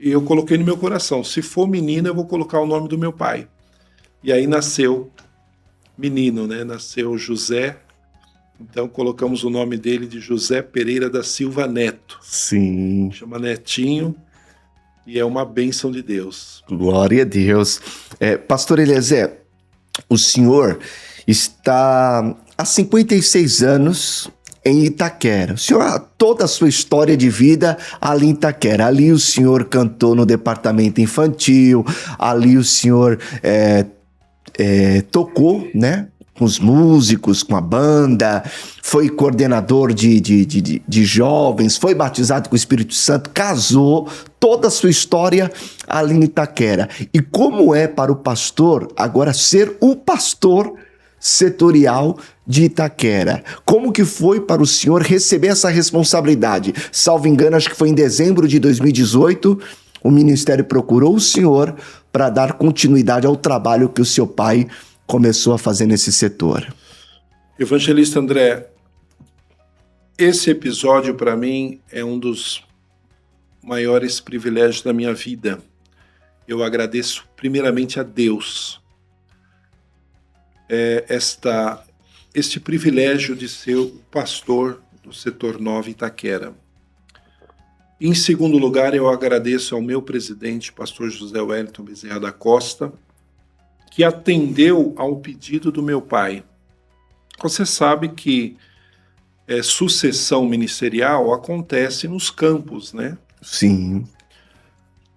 Eu coloquei no meu coração, se for menina, eu vou colocar o nome do meu pai. E aí nasceu menino, né? Nasceu José. Então colocamos o nome dele de José Pereira da Silva Neto. Sim. Chama Netinho e é uma bênção de Deus. Glória a Deus. Pastor Eliezer, o senhor está há 56 anos em Itaquera. O senhor, toda a sua história de vida ali em Itaquera. Ali o senhor cantou no departamento infantil, ali o senhor tocou, né, com os músicos, com a banda, foi coordenador de jovens, foi batizado com o Espírito Santo, casou, toda a sua história ali em Itaquera. E como é para o pastor agora ser o pastor setorial de Itaquera? Como que foi para o senhor receber essa responsabilidade? Salvo engano, acho que foi em dezembro de 2018, o ministério procurou o senhor para dar continuidade ao trabalho que o seu pai começou a fazer nesse setor. Evangelista André, esse episódio para mim é um dos maiores privilégios da minha vida. Eu agradeço primeiramente a Deus este privilégio de ser o pastor do setor 9 Itaquera. Em segundo lugar, eu agradeço ao meu presidente, pastor José Wellington Bezerra da Costa, que atendeu ao pedido do meu pai. Você sabe que sucessão ministerial acontece nos campos, né? Sim.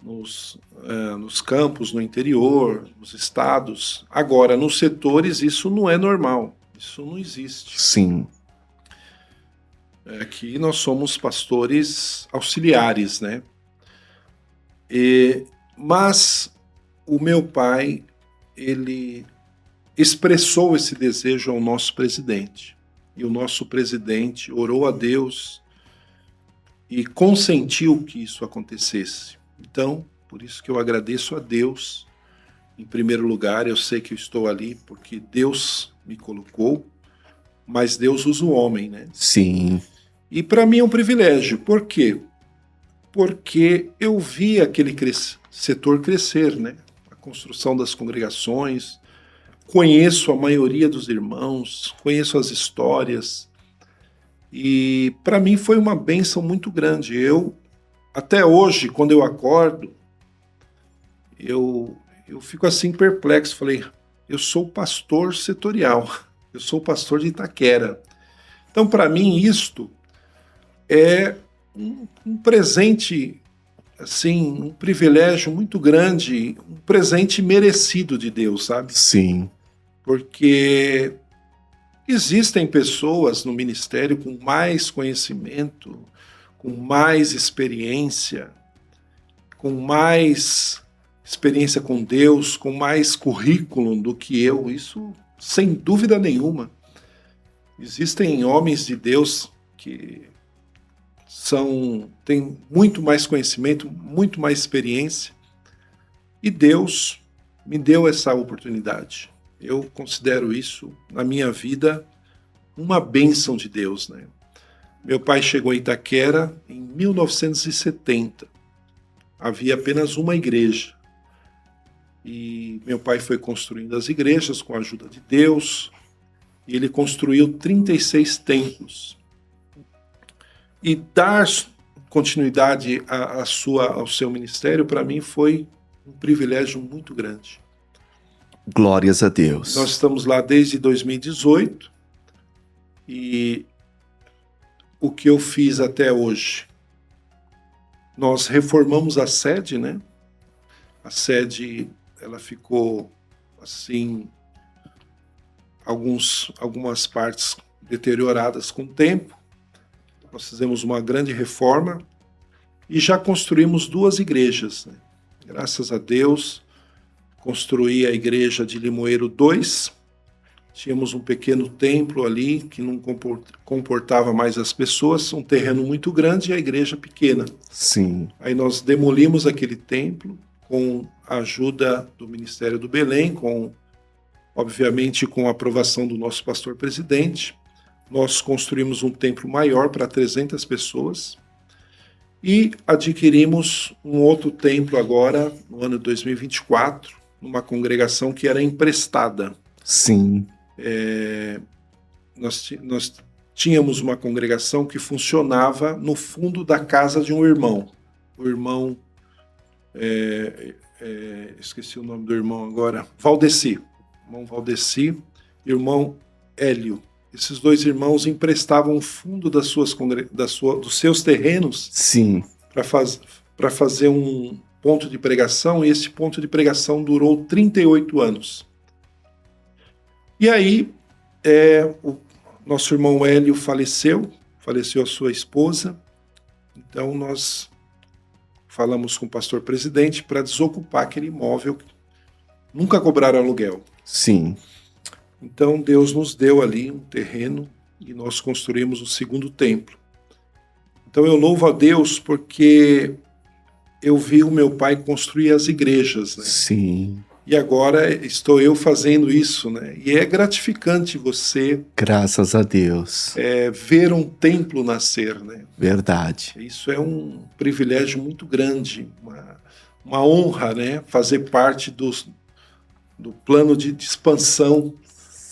Nos campos, no interior, nos estados. Agora, nos setores, isso não é normal. Isso não existe. Sim. Aqui nós somos pastores auxiliares, né? Mas o meu pai, ele expressou esse desejo ao nosso presidente. E o nosso presidente orou a Deus e consentiu que isso acontecesse. Então, por isso que eu agradeço a Deus. Em primeiro lugar, eu sei que eu estou ali porque Deus me colocou, mas Deus usa o homem, né? Sim. E para mim é um privilégio. Por quê? Porque eu vi aquele setor crescer, né? A construção das congregações, conheço a maioria dos irmãos, conheço as histórias, e para mim foi uma bênção muito grande. Até hoje, quando eu acordo, eu fico assim perplexo. Falei, eu sou pastor setorial, eu sou pastor de Itaquera. Então, para mim, isto é um presente, assim, um privilégio muito grande, um presente merecido de Deus, sabe? Sim. Porque existem pessoas no ministério com mais conhecimento, com mais experiência com Deus, com mais currículo do que eu, isso sem dúvida nenhuma. Existem homens de Deus que têm muito mais conhecimento, muito mais experiência, e Deus me deu essa oportunidade. Eu considero isso, na minha vida, uma bênção de Deus, né? Meu pai chegou em Itaquera em 1970. Havia apenas uma igreja. E meu pai foi construindo as igrejas com a ajuda de Deus. E ele construiu 36 templos. E dar continuidade ao seu ministério, para mim, foi um privilégio muito grande. Glórias a Deus. Nós estamos lá desde 2018 e o que eu fiz até hoje? Nós reformamos a sede, né? A sede, ela ficou assim, algumas partes deterioradas com o tempo. Nós fizemos uma grande reforma e já construímos 2 igrejas, né? Graças a Deus, construí a igreja de Limoeiro 2, tínhamos um pequeno templo ali que não comportava mais as pessoas, um terreno muito grande e a igreja pequena. Sim. Aí nós demolimos aquele templo com a ajuda do Ministério do Belém, obviamente com a aprovação do nosso pastor presidente. Nós construímos um templo maior para 300 pessoas e adquirimos um outro templo agora, no ano de 2024, numa congregação que era emprestada. Sim. Nós tínhamos uma congregação que funcionava no fundo da casa de um irmão. O irmão, esqueci o nome do irmão agora, Valdeci. Irmão Valdeci e irmão Hélio. Esses 2 irmãos emprestavam o fundo dos seus terrenos. Sim. Para fazer um ponto de pregação, e esse ponto de pregação durou 38 anos. E aí O nosso irmão Hélio faleceu a sua esposa, então nós falamos com o pastor presidente para desocupar aquele imóvel. Nunca cobraram aluguel. Sim. Então Deus nos deu ali um terreno e nós construímos o segundo templo. Então eu louvo a Deus porque eu vi o meu pai construir as igrejas, né? Sim. E agora estou eu fazendo isso, né? E é gratificante você... Graças a Deus. ver um templo nascer, né? Verdade. Isso é um privilégio muito grande, uma honra, né? Fazer parte do plano de expansão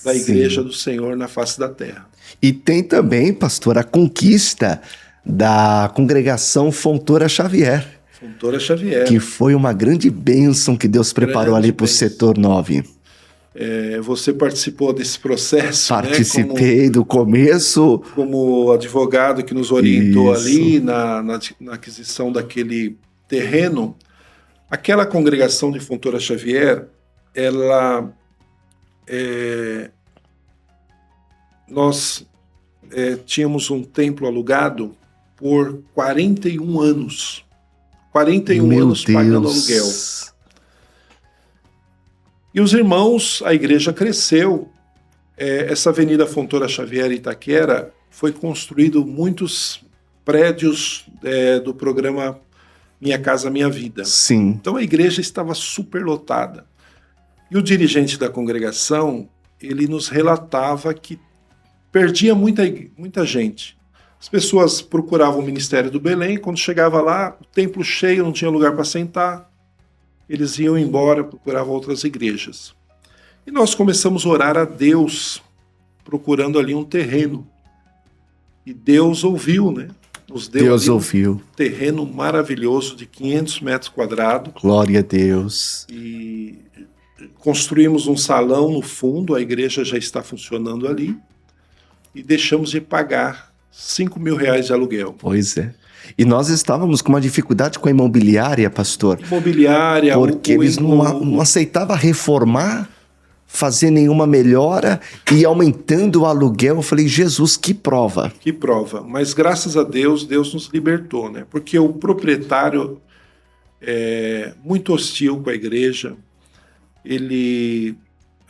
da Igreja do Senhor na face da terra. E tem também, pastor, a conquista da congregação Fontoura Xavier. Fontoura Xavier. Que foi uma grande bênção que Deus preparou ali para o setor 9. Você participou desse processo, Participei do começo. Como advogado que nos orientou ali na aquisição daquele terreno. Aquela congregação de Fontoura Xavier, nós tínhamos um templo alugado por 41 anos. 41 anos pagando aluguel. E os irmãos, a igreja cresceu. Essa Avenida Fontoura Xavier Itaquera foi construído muitos prédios do programa Minha Casa Minha Vida. Sim. Então a igreja estava superlotada. E o dirigente da congregação, ele nos relatava que perdia muita gente. As pessoas procuravam o Ministério do Belém, quando chegava lá, o templo cheio, não tinha lugar para sentar, eles iam embora, procuravam outras igrejas. E nós começamos a orar a Deus, procurando ali um terreno. E Deus ouviu, né? Nos deu um terreno maravilhoso de 500 metros quadrados. Glória a Deus. E construímos um salão no fundo, a igreja já está funcionando ali, e deixamos de pagar R$5.000 de aluguel. Pois é. E nós estávamos com uma dificuldade com a imobiliária, pastor. Imobiliária. Porque eles não aceitavam reformar, fazer nenhuma melhora e aumentando o aluguel. Eu falei, Jesus, que prova. Que prova. Mas graças a Deus, Deus nos libertou, né? Porque o proprietário é muito hostil com a igreja.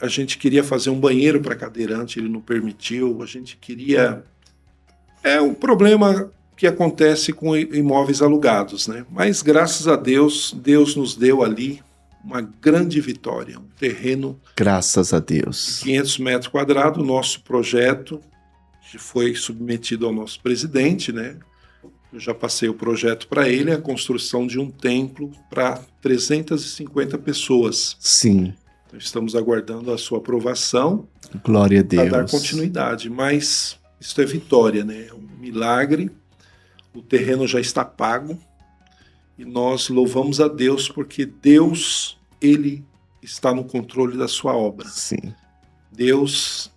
A gente queria fazer um banheiro para cadeirante, ele não permitiu. A gente queria... um problema que acontece com imóveis alugados, né? Mas graças a Deus, Deus nos deu ali uma grande vitória, um terreno... Graças a Deus. 500 metros quadrados, nosso projeto foi submetido ao nosso presidente, né? Eu já passei o projeto para ele, a construção de um templo para 350 pessoas. Sim. Então, estamos aguardando a sua aprovação. Glória a Deus. Para dar continuidade, mas isso é vitória, né? É um milagre. O terreno já está pago e nós louvamos a Deus porque Deus, Ele está no controle da sua obra. Sim. Deus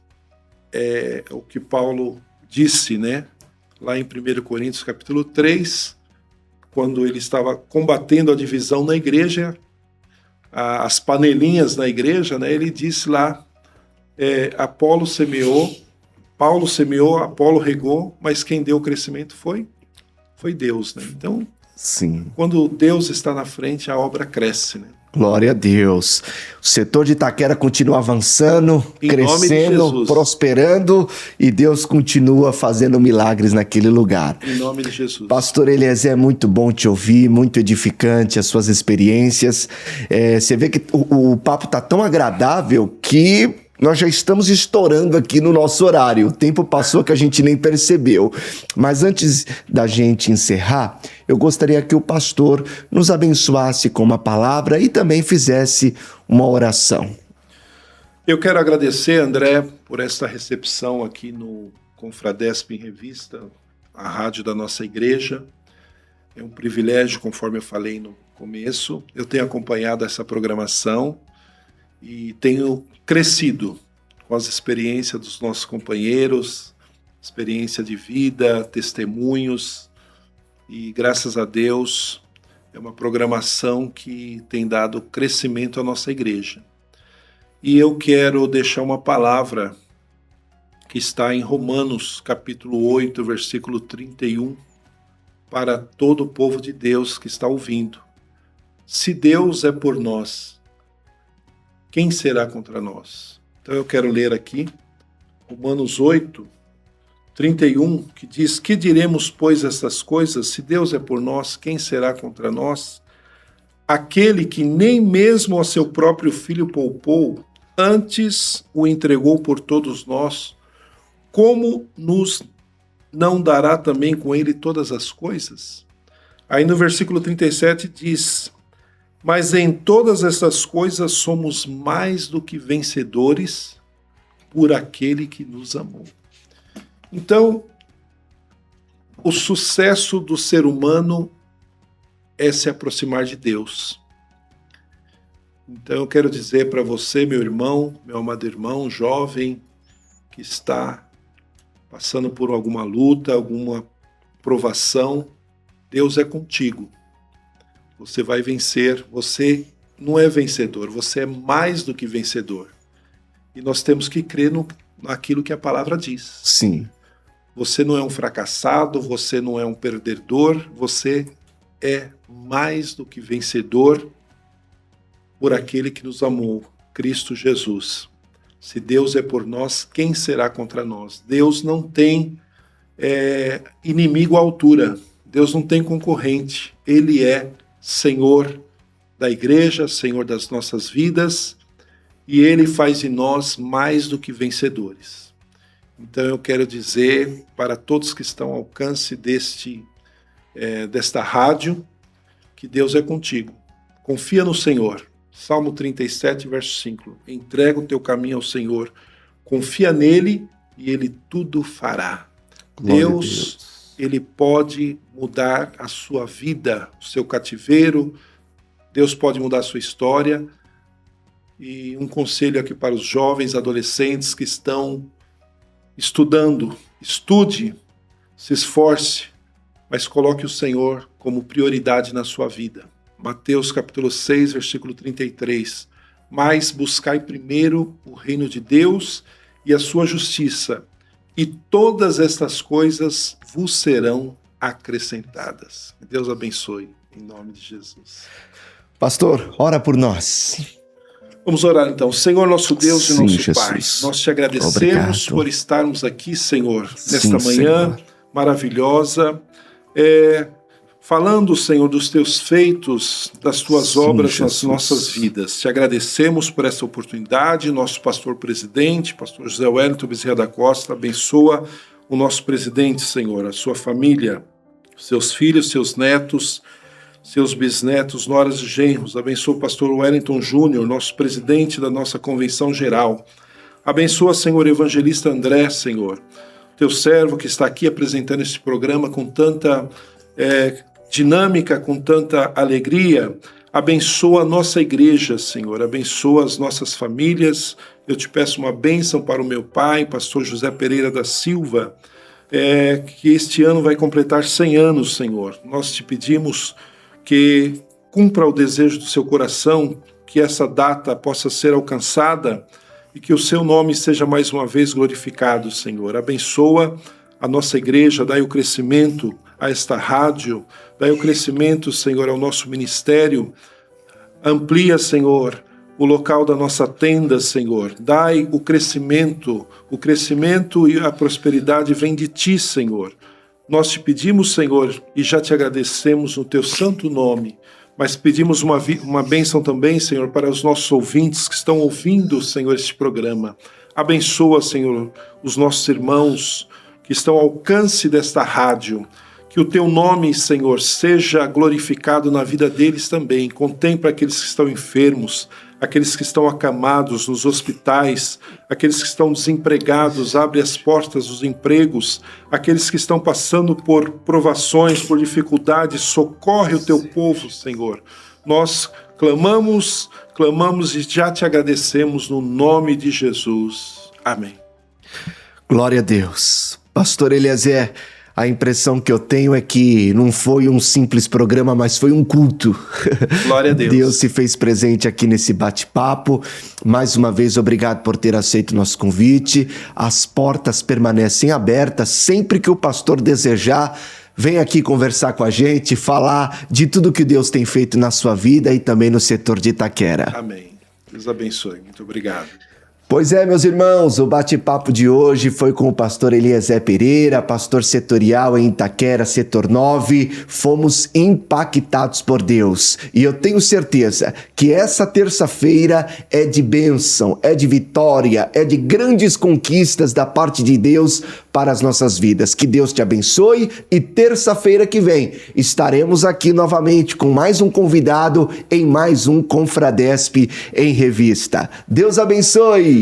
é o que Paulo disse, né? Lá em 1 Coríntios capítulo 3, quando ele estava combatendo a divisão na igreja, as panelinhas na igreja, né? Ele disse lá, Paulo semeou, Apolo regou, mas quem deu o crescimento foi Deus, né? Então, sim, quando Deus está na frente, a obra cresce, né? Glória a Deus. O setor de Itaquera continua avançando, crescendo, prosperando e Deus continua fazendo milagres naquele lugar. Em nome de Jesus. Pastor Eliezer, é muito bom te ouvir, muito edificante as suas experiências. Você vê que o papo tá tão agradável que nós já estamos estourando aqui no nosso horário. O tempo passou que a gente nem percebeu. Mas antes da gente encerrar, eu gostaria que o pastor nos abençoasse com uma palavra e também fizesse uma oração. Eu quero agradecer, André, por esta recepção aqui no Confradesp em Revista, a rádio da nossa igreja. É um privilégio, conforme eu falei no começo. Eu tenho acompanhado essa programação e tenho crescido com as experiências dos nossos companheiros, experiência de vida, testemunhos, e graças a Deus é uma programação que tem dado crescimento à nossa igreja. E eu quero deixar uma palavra que está em Romanos, capítulo 8, versículo 31, para todo o povo de Deus que está ouvindo. Se Deus é por nós, quem será contra nós? Então eu quero ler aqui, Romanos 8, 31, que diz: que diremos, pois, essas coisas? Se Deus é por nós, quem será contra nós? Aquele que nem mesmo a seu próprio filho poupou, antes o entregou por todos nós, como nos não dará também com ele todas as coisas? Aí no versículo 37 diz: mas em todas essas coisas somos mais do que vencedores por aquele que nos amou. Então, o sucesso do ser humano é se aproximar de Deus. Então eu quero dizer para você, meu irmão, meu amado irmão, jovem, que está passando por alguma luta, alguma provação, Deus é contigo. Você vai vencer, você não é vencedor, você é mais do que vencedor. E nós temos que crer naquilo que a palavra diz. Sim. Você não é um fracassado, você não é um perdedor, você é mais do que vencedor por aquele que nos amou, Cristo Jesus. Se Deus é por nós, quem será contra nós? Deus não tem inimigo à altura, Deus não tem concorrente, Ele é Senhor da igreja, Senhor das nossas vidas, e Ele faz de nós mais do que vencedores. Então eu quero dizer para todos que estão ao alcance desta rádio, que Deus é contigo. Confia no Senhor. Salmo 37, verso 5. Entrega o teu caminho ao Senhor, confia nele e ele tudo fará. Deus, ele pode mudar a sua vida, o seu cativeiro, Deus pode mudar a sua história. E um conselho aqui para os jovens, adolescentes que estão estudando: estude, se esforce, mas coloque o Senhor como prioridade na sua vida. Mateus capítulo 6, versículo 33. Mas buscai primeiro o reino de Deus e a sua justiça, e todas estas coisas vos serão acrescentadas. Que Deus abençoe, em nome de Jesus. Pastor, ora por nós. Vamos orar então. Senhor, nosso Deus e nosso Jesus. Pai, nós te agradecemos Obrigado. por estarmos aqui, Senhor, nesta Sim, manhã Senhor. maravilhosa, falando, Senhor, dos teus feitos, das tuas Sim, obras nas Jesus. nossas vidas. Te agradecemos por essa oportunidade. Nosso pastor presidente, pastor José Wellington Bezerra da Costa, abençoa o nosso presidente, Senhor, a sua família, seus filhos, seus netos, seus bisnetos, noras e genros. Abençoa o pastor Wellington Júnior, nosso presidente da nossa convenção geral. Abençoa, Senhor, o evangelista André, Senhor, teu servo que está aqui apresentando este programa com tanta dinâmica, com tanta alegria. Abençoa a nossa igreja, Senhor, abençoa as nossas famílias. Eu te peço uma bênção para o meu pai, pastor José Pereira da Silva, que este ano vai completar 100 anos, Senhor. Nós te pedimos que cumpra o desejo do seu coração, que essa data possa ser alcançada e que o seu nome seja mais uma vez glorificado, Senhor. Abençoa a nossa igreja, dai o crescimento a esta rádio, dai o crescimento, Senhor, ao nosso ministério. Amplia, Senhor, o local da nossa tenda, Senhor. Dai o crescimento e a prosperidade vem de Ti, Senhor. Nós te pedimos, Senhor, e já te agradecemos no teu santo nome, mas pedimos uma bênção também, Senhor, para os nossos ouvintes que estão ouvindo, Senhor, este programa. Abençoa, Senhor, os nossos irmãos que estão ao alcance desta rádio. Que o teu nome, Senhor, seja glorificado na vida deles também. Contempla aqueles que estão enfermos, aqueles que estão acamados nos hospitais, aqueles que estão desempregados, abre as portas dos empregos, aqueles que estão passando por provações, por dificuldades, socorre o teu povo, Senhor. Nós clamamos e já te agradecemos no nome de Jesus. Amém. Glória a Deus. Pastor Eliezer, A impressão que eu tenho é que não foi um simples programa, mas foi um culto. Glória a Deus. Deus se fez presente aqui nesse bate-papo. Mais uma vez, obrigado por ter aceito o nosso convite. As portas permanecem abertas. Sempre que o pastor desejar, vem aqui conversar com a gente, falar de tudo que Deus tem feito na sua vida e também no setor de Itaquera. Amém. Deus abençoe. Muito obrigado. Pois é, meus irmãos, o bate-papo de hoje foi com o pastor Eliezer Pereira, pastor setorial em Itaquera, setor 9. Fomos impactados por Deus. E eu tenho certeza que essa terça-feira é de bênção, é de vitória, é de grandes conquistas da parte de Deus para as nossas vidas. Que Deus te abençoe e terça-feira que vem estaremos aqui novamente com mais um convidado em mais um Confradesp em Revista. Deus abençoe!